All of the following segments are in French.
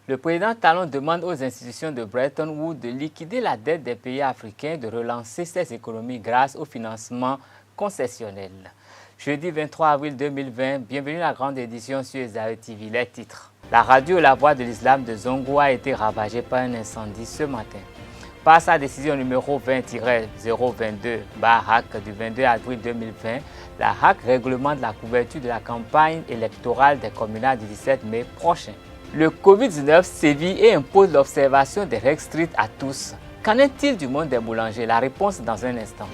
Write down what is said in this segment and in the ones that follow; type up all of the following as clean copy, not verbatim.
Le président Talon demande aux institutions de Bretton Woods de liquider la dette des pays africains, de relancer ces économies grâce au financement concessionnel. Jeudi 23 avril 2020, bienvenue à la grande édition sur Esaü TV. Les titres. La radio La Voix de l'Islam de Zongo a été ravagée par un incendie ce matin. Par sa décision numéro 20-022/HAC du 22 avril 2020, la HAC réglemente la couverture de la campagne électorale des communales du 17 mai prochain. Le Covid-19 sévit et impose l'observation des règles strictes à tous. Qu'en est-il du monde des boulangers? La réponse dans un instant.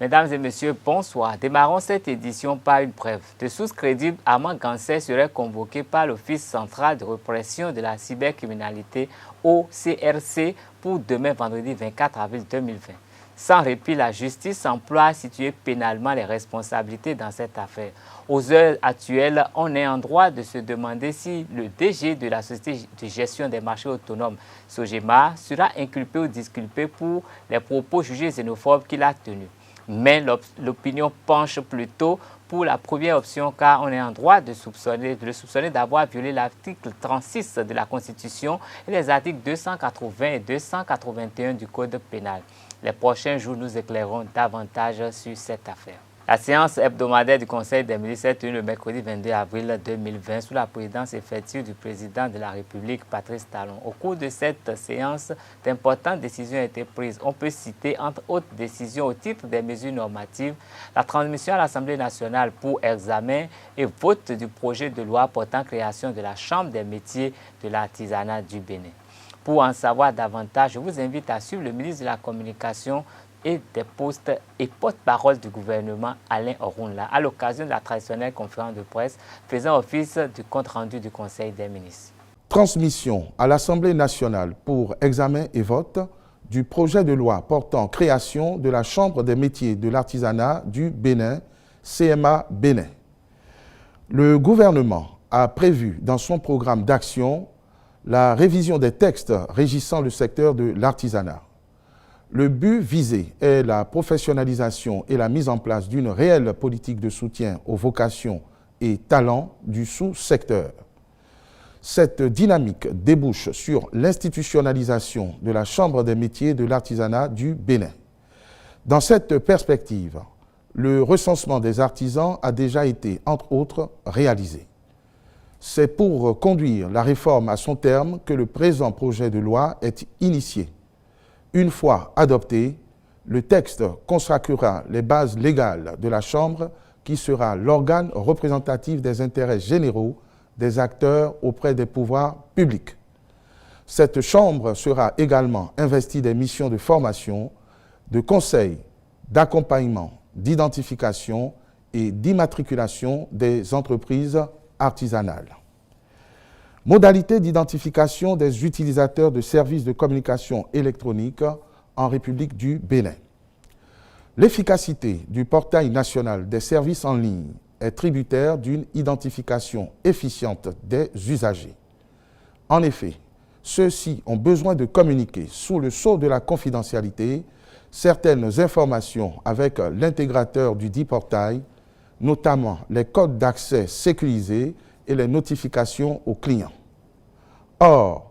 Mesdames et messieurs, bonsoir. Démarrons cette édition par une brève. De sources crédibles, Armand Gansey serait convoqué par l'Office central de répression de la cybercriminalité, OCRC, pour demain vendredi 24 avril 2020. Sans répit, la justice s'emploie à situer pénalement les responsabilités dans cette affaire. Aux heures actuelles, on est en droit de se demander si le DG de la Société de gestion des marchés autonomes, Sogema, sera inculpé ou disculpé pour les propos jugés xénophobes qu'il a tenus. Mais l'opinion penche plutôt pour la première option car on est en droit de le soupçonner d'avoir violé l'article 36 de la Constitution et les articles 280 et 281 du Code pénal. Les prochains jours, nous éclairerons davantage sur cette affaire. La séance hebdomadaire du Conseil des ministres est tenue le mercredi 22 avril 2020 sous la présidence effective du président de la République, Patrice Talon. Au cours de cette séance, d'importantes décisions ont été prises. On peut citer, entre autres décisions au titre des mesures normatives, la transmission à l'Assemblée nationale pour examen et vote du projet de loi portant création de la Chambre des métiers de l'artisanat du Bénin. Pour en savoir davantage, je vous invite à suivre le ministre de la Communication et des Postes et porte-parole du gouvernement Alain Orunla à l'occasion de la traditionnelle conférence de presse faisant office du compte-rendu du Conseil des ministres. Transmission à l'Assemblée nationale pour examen et vote du projet de loi portant création de la Chambre des métiers de l'artisanat du Bénin, CMA Bénin. Le gouvernement a prévu dans son programme d'action la révision des textes régissant le secteur de l'artisanat. Le but visé est la professionnalisation et la mise en place d'une réelle politique de soutien aux vocations et talents du sous-secteur. Cette dynamique débouche sur l'institutionnalisation de la Chambre des métiers de l'artisanat du Bénin. Dans cette perspective, le recensement des artisans a déjà été, entre autres, réalisé. C'est pour conduire la réforme à son terme que le présent projet de loi est initié. Une fois adopté, le texte consacrera les bases légales de la Chambre qui sera l'organe représentatif des intérêts généraux des acteurs auprès des pouvoirs publics. Cette Chambre sera également investie des missions de formation, de conseil, d'accompagnement, d'identification et d'immatriculation des entreprises artisanales. Modalité d'identification des utilisateurs de services de communication électronique en République du Bénin. L'efficacité du portail national des services en ligne est tributaire d'une identification efficiente des usagers. En effet, ceux-ci ont besoin de communiquer sous le sceau de la confidentialité certaines informations avec l'intégrateur du dit portail, notamment les codes d'accès sécurisés et les notifications aux clients. Or,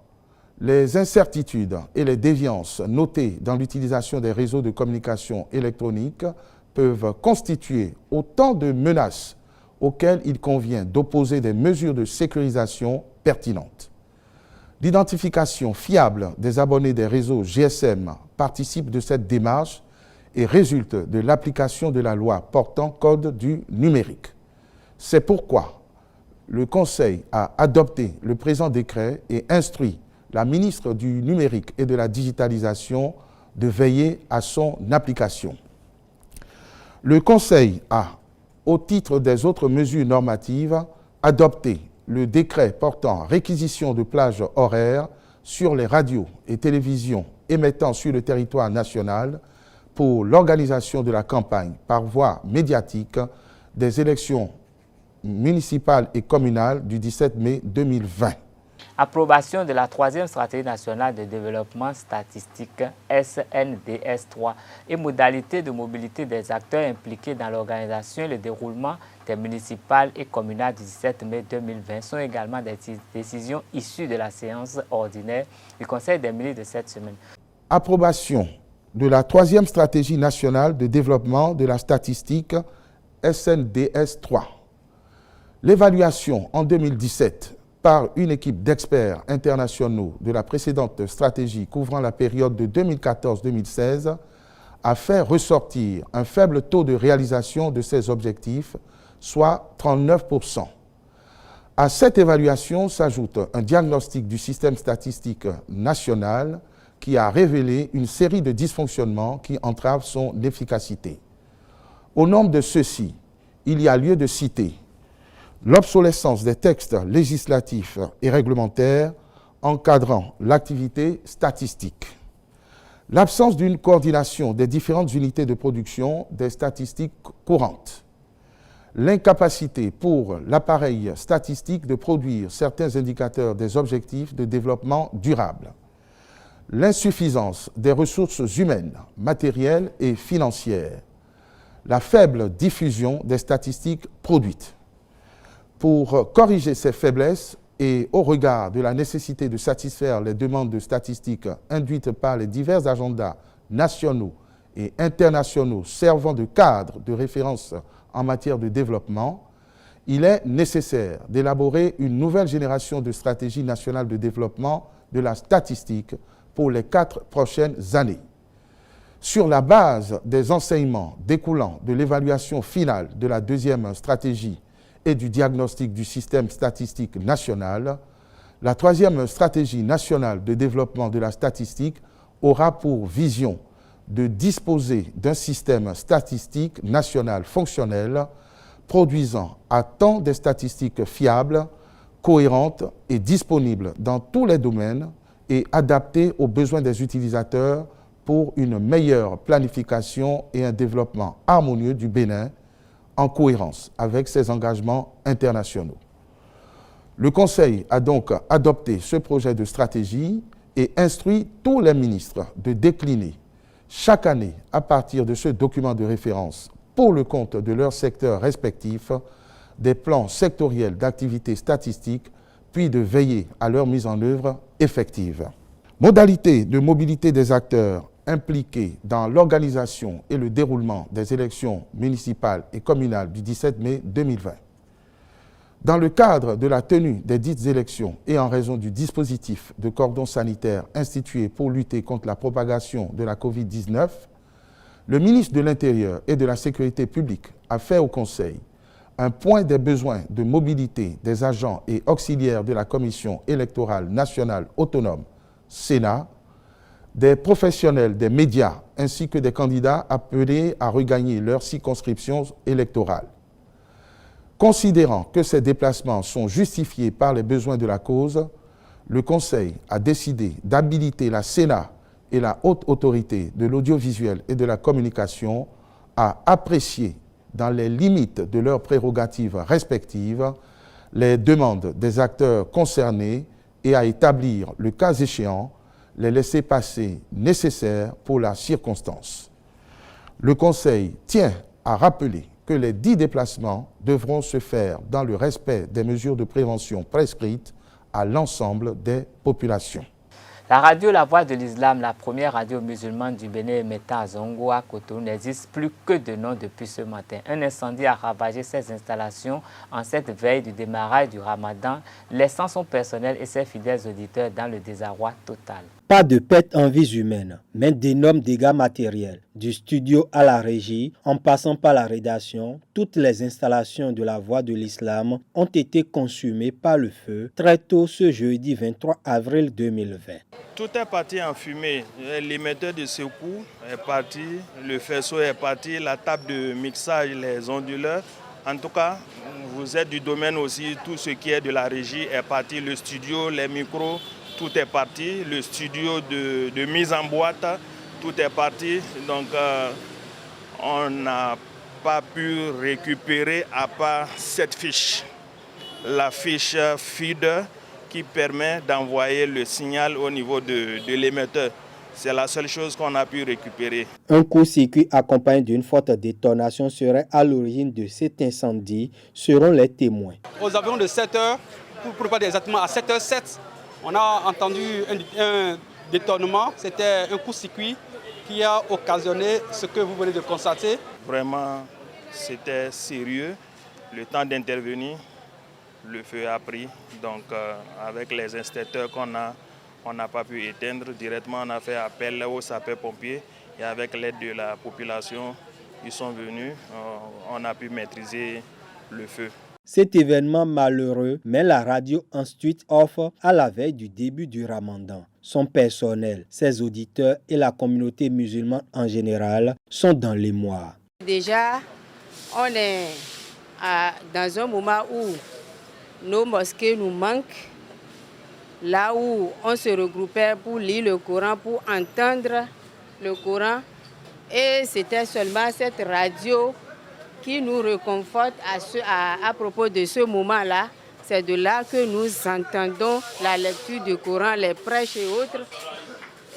les incertitudes et les déviances notées dans l'utilisation des réseaux de communication électronique peuvent constituer autant de menaces auxquelles il convient d'opposer des mesures de sécurisation pertinentes. L'identification fiable des abonnés des réseaux GSM participe de cette démarche et résulte de l'application de la loi portant code du numérique. C'est pourquoi le Conseil a adopté le présent décret et instruit la ministre du Numérique et de la Digitalisation de veiller à son application. Le Conseil a, au titre des autres mesures normatives, adopté le décret portant réquisition de plages horaires sur les radios et télévisions émettant sur le territoire national pour l'organisation de la campagne par voie médiatique des élections municipales et communales du 17 mai 2020. Approbation de la 3e stratégie nationale de développement statistique SNDS3 et modalités de mobilité des acteurs impliqués dans l'organisation et le déroulement des municipales et communales du 17 mai 2020 sont également des décisions issues de la séance ordinaire du Conseil des ministres de cette semaine. Approbation de la 3e stratégie nationale de développement de la statistique SNDS3. L'évaluation en 2017 par une équipe d'experts internationaux de la précédente stratégie couvrant la période de 2014-2016 a fait ressortir un faible taux de réalisation de ces objectifs, soit 39%. À cette évaluation s'ajoute un diagnostic du système statistique national qui a révélé une série de dysfonctionnements qui entravent son efficacité. Au nombre de ceux-ci, il y a lieu de citer l'obsolescence des textes législatifs et réglementaires encadrant l'activité statistique, l'absence d'une coordination des différentes unités de production des statistiques courantes, l'incapacité pour l'appareil statistique de produire certains indicateurs des objectifs de développement durable, l'insuffisance des ressources humaines, matérielles et financières, la faible diffusion des statistiques produites. Pour corriger ces faiblesses et au regard de la nécessité de satisfaire les demandes de statistiques induites par les divers agendas nationaux et internationaux servant de cadre de référence en matière de développement, il est nécessaire d'élaborer une nouvelle génération de stratégies nationales de développement de la statistique pour les 4 prochaines années. Sur la base des enseignements découlant de l'évaluation finale de la 2e stratégie et du diagnostic du système statistique national, la 3e stratégie nationale de développement de la statistique aura pour vision de disposer d'un système statistique national fonctionnel produisant à temps des statistiques fiables, cohérentes et disponibles dans tous les domaines et adaptées aux besoins des utilisateurs pour une meilleure planification et un développement harmonieux du Bénin en cohérence avec ses engagements internationaux. Le Conseil a donc adopté ce projet de stratégie et instruit tous les ministres de décliner chaque année, à partir de ce document de référence pour le compte de leurs secteurs respectifs, des plans sectoriels d'activité statistique, puis de veiller à leur mise en œuvre effective. Modalités de mobilité des acteurs impliqués dans l'organisation et le déroulement des élections municipales et communales du 17 mai 2020. Dans le cadre de la tenue des dites élections et en raison du dispositif de cordon sanitaire institué pour lutter contre la propagation de la COVID-19, le ministre de l'Intérieur et de la Sécurité publique a fait au Conseil un point des besoins de mobilité des agents et auxiliaires de la Commission électorale nationale autonome, Sénat, des professionnels des médias ainsi que des candidats appelés à regagner leur circonscription électorale. Considérant que ces déplacements sont justifiés par les besoins de la cause, le Conseil a décidé d'habiliter la Sénat et la Haute Autorité de l'audiovisuel et de la communication à apprécier, dans les limites de leurs prérogatives respectives, les demandes des acteurs concernés et à établir, le cas échéant, les laissez-passer nécessaires pour la circonstance. Le Conseil tient à rappeler que les 10 déplacements devront se faire dans le respect des mesures de prévention prescrites à l'ensemble des populations. La radio La Voix de l'Islam, la première radio musulmane du Bénin émettant à Zongo, à Cotonou, n'existe plus que de nom depuis ce matin. Un incendie a ravagé ses installations en cette veille du démarrage du Ramadan, laissant son personnel et ses fidèles auditeurs dans le désarroi total. Pas de perte en vies humaines, mais d'énormes dégâts matériels. Du studio à la régie, en passant par la rédaction, toutes les installations de la Voix de l'Islam ont été consumées par le feu très tôt ce jeudi 23 avril 2020. Tout est parti en fumée. L'émetteur de secours est parti, le faisceau est parti, la table de mixage, les onduleurs. En tout cas, vous êtes du domaine aussi, tout ce qui est de la régie est parti, le studio, les micros. Tout est parti, le studio de mise en boîte, tout est parti. Donc, on n'a pas pu récupérer à part cette fiche. La fiche feed qui permet d'envoyer le signal au niveau de l'émetteur. C'est la seule chose qu'on a pu récupérer. Un court-circuit accompagné d'une forte détonation serait à l'origine de cet incendie, selon les témoins. Aux environs de 7 heures, pour pas dire exactement à 7h07, on a entendu un détonnement. C'était un court-circuit qui a occasionné ce que vous venez de constater. Vraiment, c'était sérieux. Le temps d'intervenir, le feu a pris. Donc, avec les instincteurs qu'on a, on n'a pas pu éteindre. Directement, on a fait appel aux sapeurs-pompiers et avec l'aide de la population, ils sont venus. On a pu maîtriser le feu. Cet événement malheureux met la radio en street off à la veille du début du Ramadan. Son personnel, ses auditeurs et la communauté musulmane en général sont dans l'émoi. Déjà, on est dans un moment où nos mosquées nous manquent, là où on se regroupait pour lire le Coran, pour entendre le Coran. Et c'était seulement cette radio qui nous réconforte à propos de ce moment-là. C'est de là que nous entendons la lecture du Coran, les prêches et autres.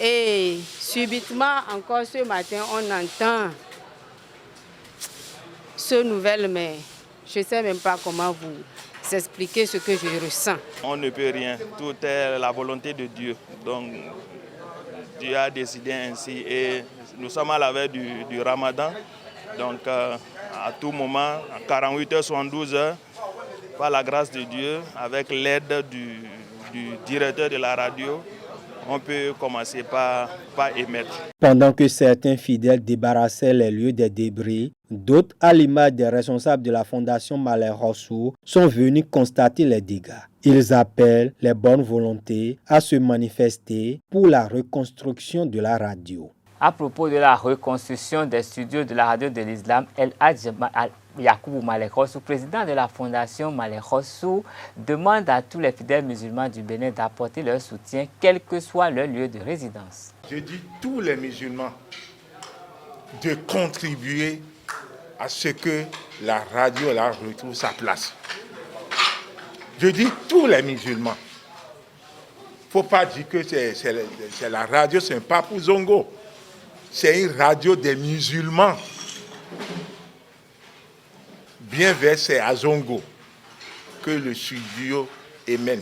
Et subitement, encore ce matin, on entend ce nouvel, mais je ne sais même pas comment vous expliquer ce que je ressens. On ne peut rien, tout est la volonté de Dieu. Donc Dieu a décidé ainsi et nous sommes à la veille du Ramadan. Donc à tout moment, à 48 heures, 72 heures, par la grâce de Dieu, avec l'aide du directeur de la radio, on peut commencer par émettre. Pendant que certains fidèles débarrassaient les lieux des débris, d'autres, à l'image des responsables de la fondation Malek Rossou, sont venus constater les dégâts. Ils appellent les bonnes volontés à se manifester pour la reconstruction de la radio. À propos de la reconstruction des studios de la radio de l'islam, El Hadj Yacoubou Malek Rossou, président de la fondation Malek Rossou, demande à tous les fidèles musulmans du Bénin d'apporter leur soutien, quel que soit leur lieu de résidence. Je dis tous les musulmans de contribuer à ce que la radio retrouve sa place. Je dis tous les musulmans. Il ne faut pas dire que c'est la radio, ce n'est pas pour Zongo. C'est une radio des musulmans. Bien versé à Zongo que le studio émène.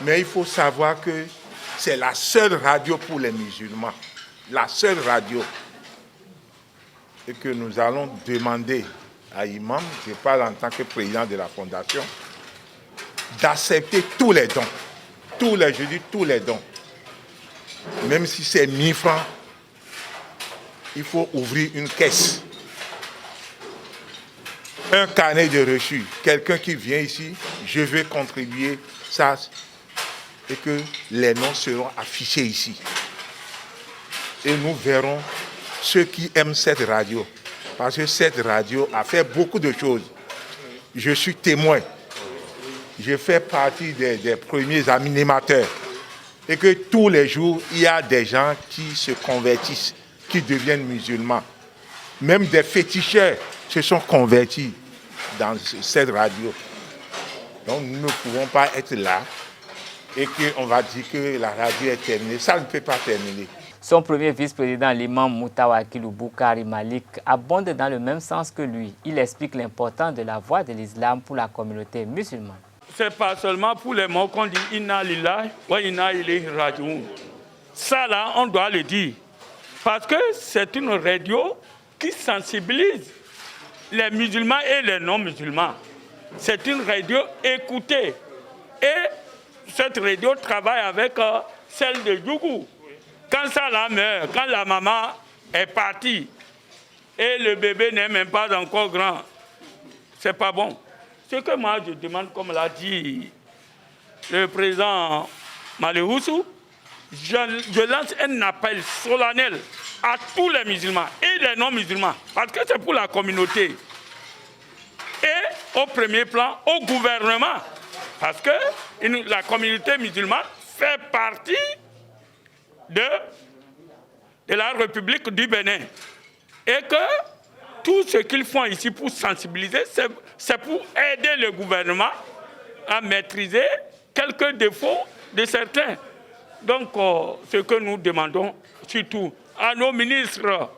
Mais il faut savoir que c'est la seule radio pour les musulmans. La seule radio. Et que nous allons demander à Imam, je parle en tant que président de la fondation, d'accepter tous les dons. Je dis tous les dons. Même si c'est 1000 francs, il faut ouvrir une caisse. Un carnet de reçu. Quelqu'un qui vient ici, je vais contribuer ça. Et que les noms seront affichés ici. Et nous verrons ceux qui aiment cette radio. Parce que cette radio a fait beaucoup de choses. Je suis témoin. Je fais partie des premiers animateurs. Et que tous les jours, il y a des gens qui se convertissent, qui deviennent musulmans. Même des féticheurs se sont convertis dans cette radio. Donc nous ne pouvons pas être là et qu'on va dire que la radio est terminée. Ça ne peut pas terminer. Son premier vice-président, l'imam Moutawakilou Boukari Malik, abonde dans le même sens que lui. Il explique l'importance de la voix de l'islam pour la communauté musulmane. Ce n'est pas seulement pour les mots qu'on dit « Inna lillahi wa inna ilayhi raji'un ». Ça là, on doit le dire. Parce que c'est une radio qui sensibilise les musulmans et les non-musulmans. C'est une radio écoutée. Et cette radio travaille avec celle de Djougou. Quand ça la meurt, quand la maman est partie et le bébé n'est même pas encore grand, c'est pas bon. Ce que moi je demande, comme l'a dit le président Malek Rossou, je lance un appel solennel à tous les musulmans et les non-musulmans, parce que c'est pour la communauté. Et au premier plan, au gouvernement, parce que la communauté musulmane fait partie de la République du Bénin. Et que tout ce qu'ils font ici pour sensibiliser, c'est pour aider le gouvernement à maîtriser quelques défauts de certains. Donc, ce que nous demandons, surtout à nos ministres,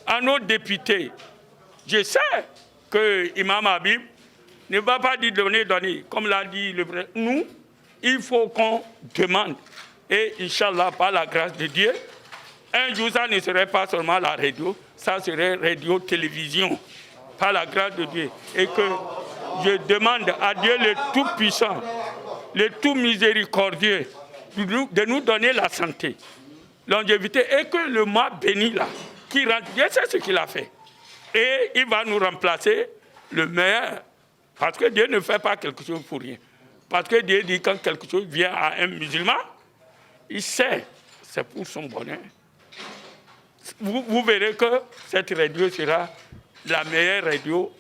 à nos députés, je sais que Imam Habib ne va pas dire donner, comme l'a dit le président. Nous, il faut qu'on demande. Et Inch'Allah, par la grâce de Dieu, un jour, ça ne serait pas seulement la radio, ça serait radio-télévision, par la grâce de Dieu. Et que je demande à Dieu le Tout-Puissant, le Tout-Miséricordieux, de nous donner la santé, longévité, et que le mois béni là, qui rentre, Dieu sait ce qu'il a fait. Et il va nous remplacer le meilleur. Parce que Dieu ne fait pas quelque chose pour rien. Parce que Dieu dit quand quelque chose vient à un musulman, il sait, c'est pour son bonheur. Vous verrez que cette radio sera la meilleure radio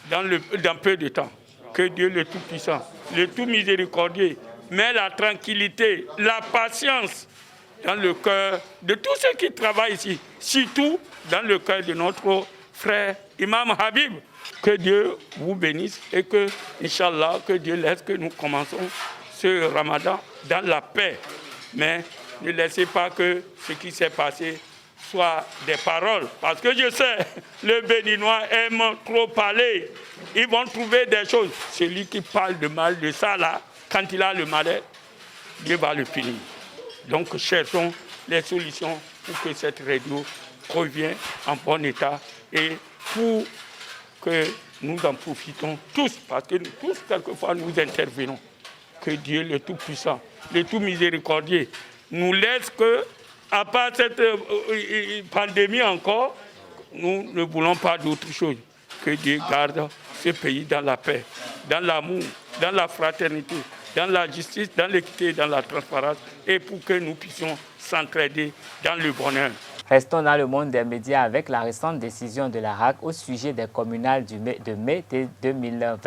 dans peu de temps. Que Dieu le Tout-Puissant, le Tout-Miséricordieux, met la tranquillité, la patience dans le cœur de tous ceux qui travaillent ici, surtout dans le cœur de notre frère Imam Habib. Que Dieu vous bénisse et que, Inch'Allah, que Dieu laisse que nous commençons ce Ramadan dans la paix. Mais ne laissez pas que ce qui s'est passé soit des paroles. Parce que je sais, les Béninois aiment trop parler. Ils vont trouver des choses. Celui qui parle de mal de ça, là, quand il a le malheur, Dieu va le finir. Donc, cherchons les solutions pour que cette radio revienne en bon état et pour que nous en profitons tous, parce que nous tous, quelquefois, nous intervenons. Que Dieu, le Tout-Puissant, le Tout-Miséricordieux, nous laisse que, à part cette pandémie encore, nous ne voulons pas d'autre chose. Que Dieu garde ce pays dans la paix, dans l'amour, dans la fraternité, dans la justice, dans l'équité, dans la transparence, et pour que nous puissions s'entraider dans le bonheur. Restons dans le monde des médias avec la récente décision de la RAC au sujet des communales de mai 2020.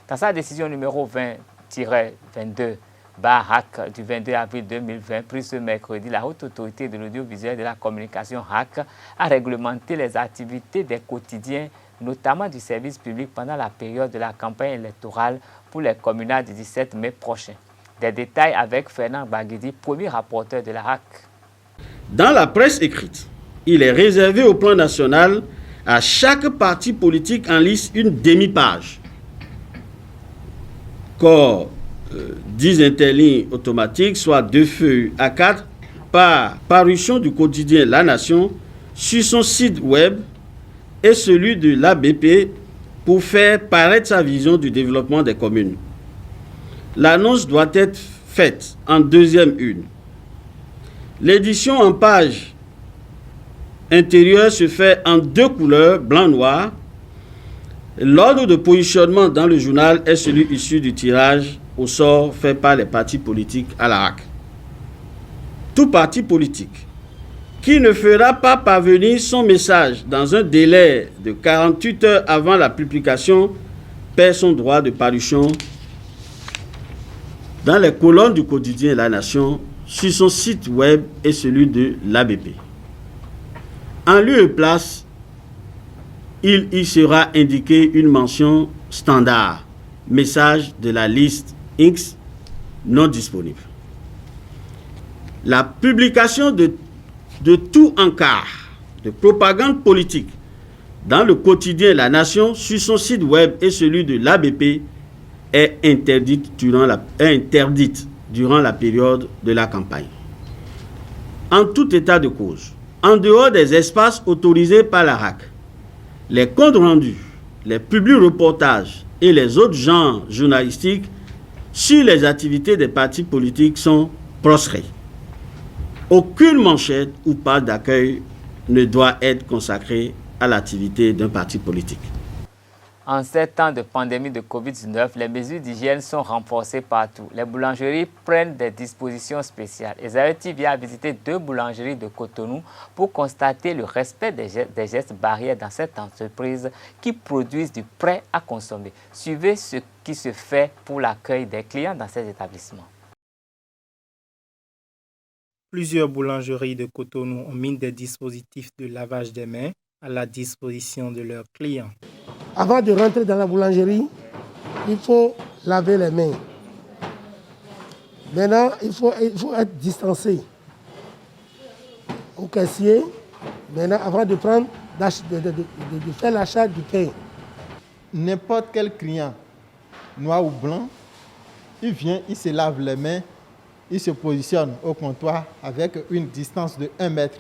Dans sa décision numéro 20-22 RAC du 22 avril 2020, prise ce mercredi, la Haute Autorité de l'Audiovisuel et de la Communication RAC a réglementé les activités des quotidiens, notamment du service public pendant la période de la campagne électorale pour les communales du 17 mai prochain. Des détails avec Fernand Baguidi, premier rapporteur de la RAC. Dans la presse écrite, il est réservé au plan national à chaque parti politique en lice une demi-page. Corps 10 interlignes automatiques, soit 2 feuilles A4, par parution du quotidien La Nation sur son site web et celui de l'ABP pour faire paraître sa vision du développement des communes. L'annonce doit être faite en deuxième une. L'édition en page intérieure se fait en 2 couleurs, blanc-noir. L'ordre de positionnement dans le journal est celui issu du tirage au sort fait par les partis politiques à la RAC. Tout parti politique qui ne fera pas parvenir son message dans un délai de 48 heures avant la publication perd son droit de parution dans les colonnes du quotidien La Nation, sur son site web et celui de l'ABP. En lieu et place, il y sera indiqué une mention standard, message de la liste X non disponible. La publication de tout encart de propagande politique dans le quotidien La Nation, sur son site web et celui de l'ABP est interdite durant la période de la campagne. En tout état de cause, en dehors des espaces autorisés par la RAC, les comptes rendus, les publi-reportages et les autres genres journalistiques sur les activités des partis politiques sont proscrits. Aucune manchette ou page d'accueil ne doit être consacrée à l'activité d'un parti politique. En ces temps de pandémie de Covid-19, les mesures d'hygiène sont renforcées partout. Les boulangeries prennent des dispositions spéciales. Esaïe TV a visité 2 boulangeries de Cotonou pour constater le respect des gestes barrières dans cette entreprise qui produisent du prêt à consommer. Suivez ce qui se fait pour l'accueil des clients dans ces établissements. Plusieurs boulangeries de Cotonou ont mis des dispositifs de lavage des mains à la disposition de leurs clients. Avant de rentrer dans la boulangerie, il faut laver les mains. Maintenant, il faut être distancé au caissier, maintenant, avant de faire l'achat du pain. N'importe quel client, noir ou blanc, il vient, il se lave les mains, il se positionne au comptoir avec une distance de 1 mètre.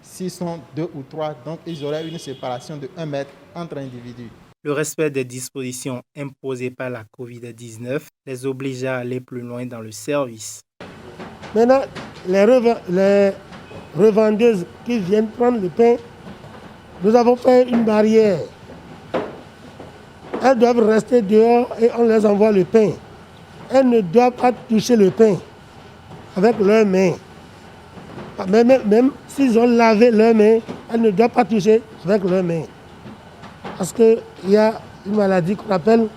S'ils sont 2 ou 3, donc ils auraient une séparation de 1 mètre entre individus. Le respect des dispositions imposées par la COVID-19 les oblige à aller plus loin dans le service. Maintenant, les revendeuses qui viennent prendre le pain, nous avons fait une barrière. Elles doivent rester dehors et on les envoie le pain. Elles ne doivent pas toucher le pain avec leurs mains. Même s'ils ont lavé leurs mains, elles ne doivent pas toucher avec leurs mains. Parce qu'il y a une maladie qu'on appelle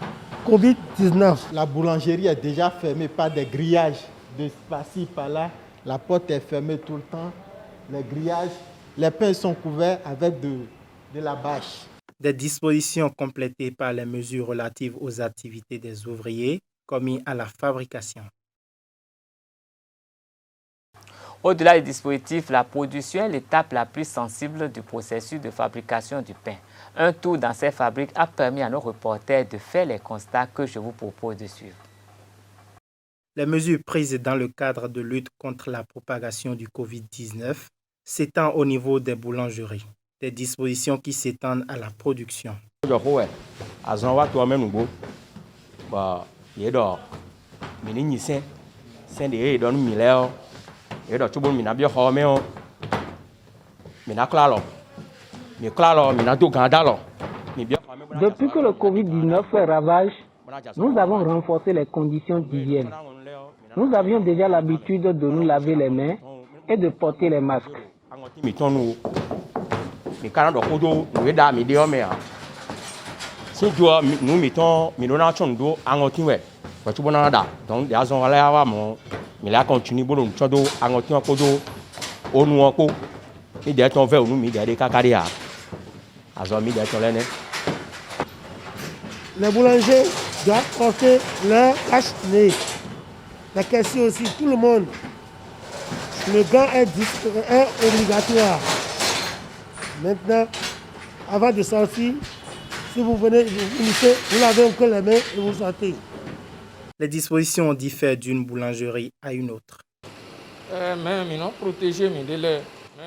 Covid-19. La boulangerie est déjà fermée par des grillages de par-ci, par-là. La porte est fermée tout le temps. Les grillages, les pains sont couverts avec de la bâche. Des dispositions complétées par les mesures relatives aux activités des ouvriers commis à la fabrication. Au-delà du dispositif, la production est l'étape la plus sensible du processus de fabrication du pain. Un tour dans ces fabriques a permis à nos reporters de faire les constats que je vous propose de suivre. Les mesures prises dans le cadre de lutte contre la propagation du Covid-19 s'étendent au niveau des boulangeries, des dispositions qui s'étendent à la production. Depuis que le Covid-19 fait ravage, nous avons renforcé les conditions d'hygiène. Nous avions déjà l'habitude de nous laver les mains et de porter les masques. Les boulangers doivent porter leur cache-nez. Les caissiers aussi, tout le monde. Le gant est obligatoire. Maintenant, avant de sortir, si vous venez, vous lavez encore les mains et vous sortez. Les dispositions diffèrent d'une boulangerie à une autre.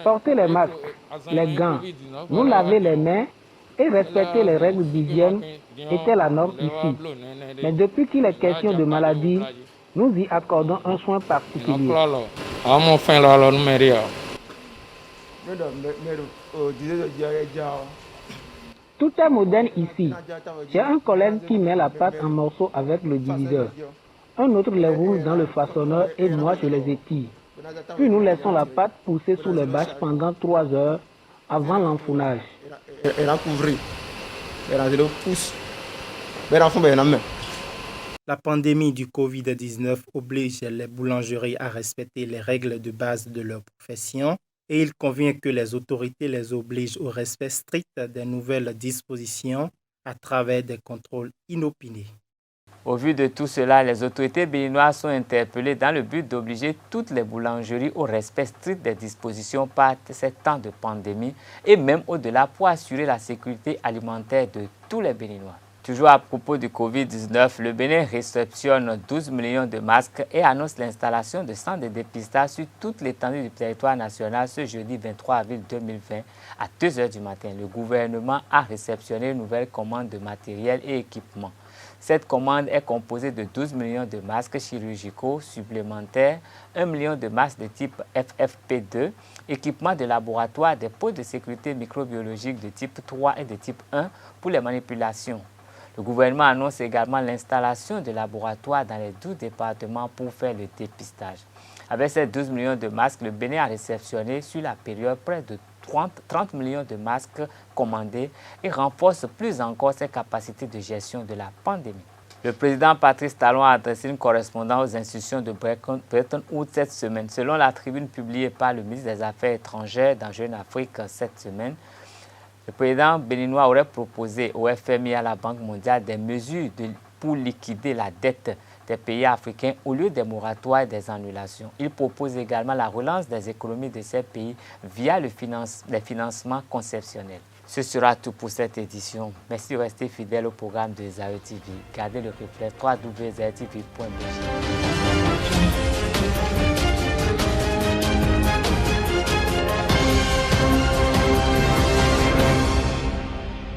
Porter les masques, les gants, nous laver les mains et respecter les règles d'hygiène était la norme ici. Mais depuis qu'il est question de maladie, nous y accordons un soin particulier. Tout est moderne ici. J'ai un collègue qui met la pâte en morceaux avec le diviseur. Un autre les roule dans le façonneur et moi je les étire. Puis nous laissons la pâte pousser sous les bâches pendant 3 heures avant l'enfournage. La pandémie du Covid-19 oblige les boulangeries à respecter les règles de base de leur profession et il convient que les autorités les obligent au respect strict des nouvelles dispositions à travers des contrôles inopinés. Au vu de tout cela, les autorités béninoises sont interpellées dans le but d'obliger toutes les boulangeries au respect strict des dispositions par ces temps de pandémie et même au-delà pour assurer la sécurité alimentaire de tous les Béninois. Toujours à propos du Covid-19, le Bénin réceptionne 12 millions de masques et annonce l'installation de centres de dépistage sur toute l'étendue du territoire national ce jeudi 23 avril 2020 à 2 h du matin. Le gouvernement a réceptionné une nouvelle commande de matériel et équipements. Cette commande est composée de 12 millions de masques chirurgicaux supplémentaires, 1 million de masques de type FFP2, équipements de laboratoire, des pots de sécurité microbiologique de type 3 et de type 1 pour les manipulations. Le gouvernement annonce également l'installation de laboratoires dans les 12 départements pour faire le dépistage. Avec ces 12 millions de masques, le Bénin a réceptionné sur la période près de 30 millions de masques commandés et renforce plus encore ses capacités de gestion de la pandémie. Le président Patrice Talon a adressé une correspondance aux institutions de Bretton Woods cette semaine. Selon la tribune publiée par le ministre des Affaires étrangères dans Jeune Afrique cette semaine, le président béninois aurait proposé au FMI et à la Banque mondiale des mesures pour liquider la dette des pays africains au lieu des moratoires et des annulations. Il propose également la relance des économies de ces pays via les financements conceptionnels. Ce sera tout pour cette édition. Merci de rester fidèle au programme de Zayo TV. Gardez le replay www.zayo-tv.bg.